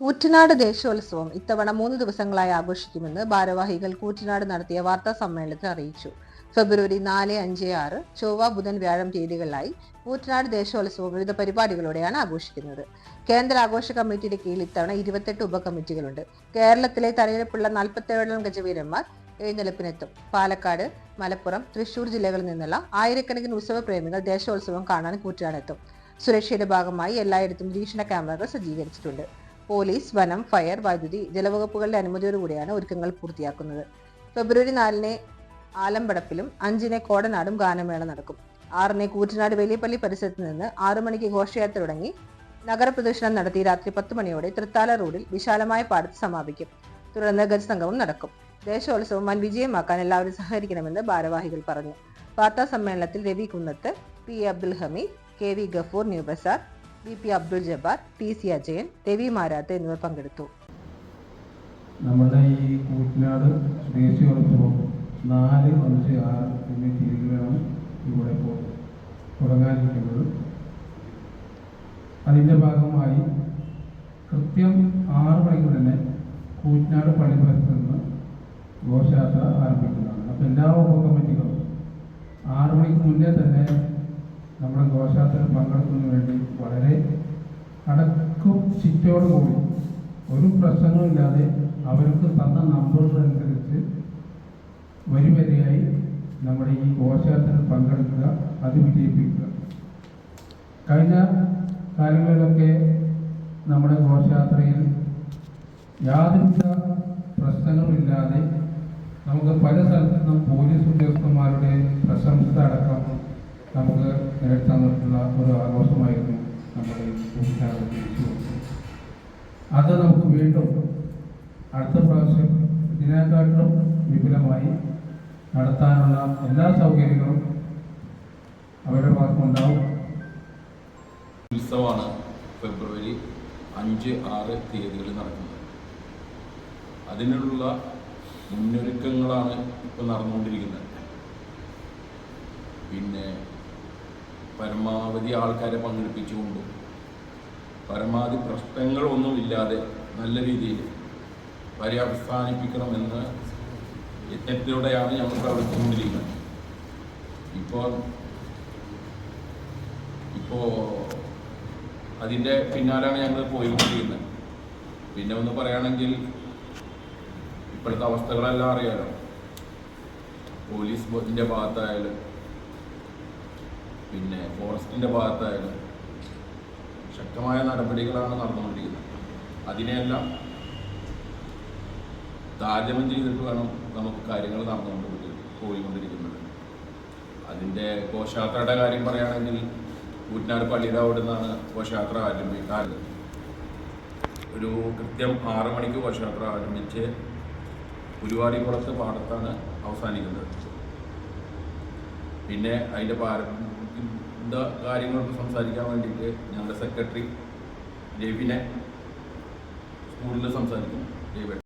കൂറ്റനാട് ദേശോത്സവം ഇത്തവണ 3 ദിവസങ്ങളായി ആഘോഷിക്കുമെന്ന് ഭാരവാഹികൾ കൂറ്റനാട് നടത്തിയ വാർത്താ സമ്മേളനത്തിൽ അറിയിച്ചു. ഫെബ്രുവരി 4, 5, 6 ചൊവ്വ, ബുധൻ, വ്യാഴം തീയതികളിലായി കൂറ്റനാട് ദേശോത്സവം വിവിധ പരിപാടികളോടെയാണ് ആഘോഷിക്കുന്നത്. കേന്ദ്ര ആഘോഷ കമ്മിറ്റിയുടെ കീഴിൽ ഇത്തവണ 28 ഉപകമ്മിറ്റികളുണ്ട്. കേരളത്തിലെ തലയെടുപ്പുള്ള 47 ഗജവീരന്മാർ എഴുന്നള്ളിപ്പിനെത്തും. പാലക്കാട്, മലപ്പുറം, തൃശൂർ ജില്ലകളിൽ നിന്നുള്ള ആയിരക്കണക്കിന് ഉത്സവ പ്രേമികൾ ദേശോത്സവം കാണാൻ കൂറ്റനാടെത്തും. സുരക്ഷയുടെ ഭാഗമായി എല്ലായിടത്തും നിരീക്ഷണ ക്യാമറകൾ സജ്ജീകരിച്ചിട്ടുണ്ട്. പോലീസ്, വനം, ഫയർ, വൈദ്യുതി, ജലവകുപ്പുകളുടെ അനുമതിയോടുകൂടിയാണ് ഒരുക്കങ്ങൾ പൂർത്തിയാക്കുന്നത്. ഫെബ്രുവരി 4 ആലമ്പടപ്പിലും 5 കോടനാടും ഗാനമേള നടക്കും. 6 കൂറ്റനാട് വലിയപള്ളി പരിസരത്ത് നിന്ന് 6 മണിക്ക് ഘോഷയാത്ര തുടങ്ങി നഗരപ്രദക്ഷിണം നടത്തി രാത്രി 10 മണിയോടെ തൃത്താല റോഡിൽ വിശാലമായ പാടത്ത് സമാപിക്കും. തുടർന്ന് ഗജസംഗമം നടക്കും. ദേശോത്സവം വൻ വിജയമാക്കാൻ എല്ലാവരും സഹകരിക്കണമെന്ന് ഭാരവാഹികൾ പറഞ്ഞു. വാർത്താ സമ്മേളനത്തിൽ Ravi Kunnath, P Abdul Hameed, K V Gafoor, New Bazar, B Abdul Jabbar, T C Ajayan, Ravi Marath എന്നിവർ പങ്കെടുത്തു. നമ്മുടെ ഈ കൂറ്റനാട് ദേശീയോത്സവം 4, 5, 6 എന്നീ തീയതികളാണ് ഇവിടെ ഇപ്പോൾ തുടങ്ങാനിരിക്കുന്നത്. അതിൻ്റെ ഭാഗമായി കൃത്യം 6 മണിക്ക് തന്നെ കൂറ്റനാട് പള്ളിപ്പുറത്ത് നിന്ന് ഘോഷയാത്ര ആരംഭിക്കുന്നതാണ്. അപ്പോൾ എല്ലാ ഉപകമ്മിറ്റികളും 6 മണിക്ക് മുന്നേ തന്നെ നമ്മുടെ ഘോഷയാത്രയിൽ പങ്കെടുക്കുന്നതിന് വേണ്ടി വളരെ അടക്കും ചിട്ടയോടുകൂടി ഒരു പ്രശ്നങ്ങളില്ലാതെ അവർക്ക് തന്ന നമ്പറുകളനുസരിച്ച് വരിവരിയായി നമ്മുടെ ഈ ഘോഷയാത്രയിൽ പങ്കെടുക്കുക, അത് വിജയിപ്പിക്കുക. കഴിഞ്ഞ കാലങ്ങളിലൊക്കെ നമ്മുടെ ഘോഷയാത്രയിൽ യാതൊരുവിധ പ്രശ്നങ്ങളുമില്ലാതെ നമുക്ക് പല സ്ഥലത്തു നിന്നും പോലീസ് ഉദ്യോഗസ്ഥന്മാരുടെ പ്രശംസ അടക്കം നമുക്ക് നേടാൻ നിർത്തുന്ന ഒരു ആഘോഷമായിരുന്നു നമ്മുടെ കൂറ്റനാട് ദേശീയോത്സവം. അത് നമുക്ക് വീണ്ടും അടുത്ത പ്രാവശ്യം ഇതിനെക്കാട്ടിലും വിപുലമായി നടത്താനുള്ള എല്ലാ സൗകര്യങ്ങളും അവരുടെ ഭാഗത്തുണ്ടാവും. ഉത്സവമാണ് ഫെബ്രുവരി 5, 6 തീയതികളിൽ നടക്കുന്നത്. അതിനുള്ള മുന്നൊരുക്കങ്ങളാണ് ഇപ്പോൾ നടന്നുകൊണ്ടിരിക്കുന്നത്. പിന്നെ പരമാവധി ആൾക്കാരെ പങ്കെടുപ്പിച്ചുകൊണ്ടും പരമാവധി പ്രശ്നങ്ങളൊന്നുമില്ലാതെ നല്ല രീതിയിൽ പര്യവസാനിപ്പിക്കണമെന്ന് യജ്ഞത്തിലൂടെയാണ് ഞങ്ങൾ പ്രവർത്തിച്ചുകൊണ്ടിരിക്കുന്നത്. ഇപ്പോൾ അതിൻ്റെ പിന്നാലെയാണ് ഞങ്ങൾ പോയിക്കൊണ്ടിരിക്കുന്നത്. പിന്നെ ഒന്ന് പറയുകയാണെങ്കിൽ ഇപ്പോഴത്തെ അവസ്ഥകളെല്ലാം അറിയാലോ. പോലീസിൻ്റെ ഭാഗത്തായാലും പിന്നെ ഫോറസ്റ്റിൻ്റെ ഭാഗത്തായാലും ശക്തമായ നടപടികളാണ് നടന്നുകൊണ്ടിരിക്കുന്നത്. അതിനെല്ലാം താരതമ്യം ചെയ്തിട്ട് വേണം നമുക്ക് കാര്യങ്ങൾ പോയിക്കൊണ്ടിരിക്കുന്നത്. അതിൻ്റെ ഘോഷയാത്രയുടെ കാര്യം പറയുകയാണെങ്കിൽ കൂറ്റനാട് പള്ളിയുടെ അവിടെ നിന്നാണ് ഘോഷയാത്ര ആരംഭിക്കുന്നത്. ഒരു കൃത്യം 6 മണിക്ക് ഘോഷയാത്ര ആരംഭിച്ച് പുലിവാടിക്കുളത്ത് പാടത്താണ് അവസാനിക്കുന്നത്. പിന്നെ അതിൻ്റെ കാര്യങ്ങളൊക്കെ സംസാരിക്കാൻ വേണ്ടിയിട്ട് ഞങ്ങളുടെ സെക്രട്ടറി രവിനെ സ്കൂളിൽ സംസാരിക്കുന്നു.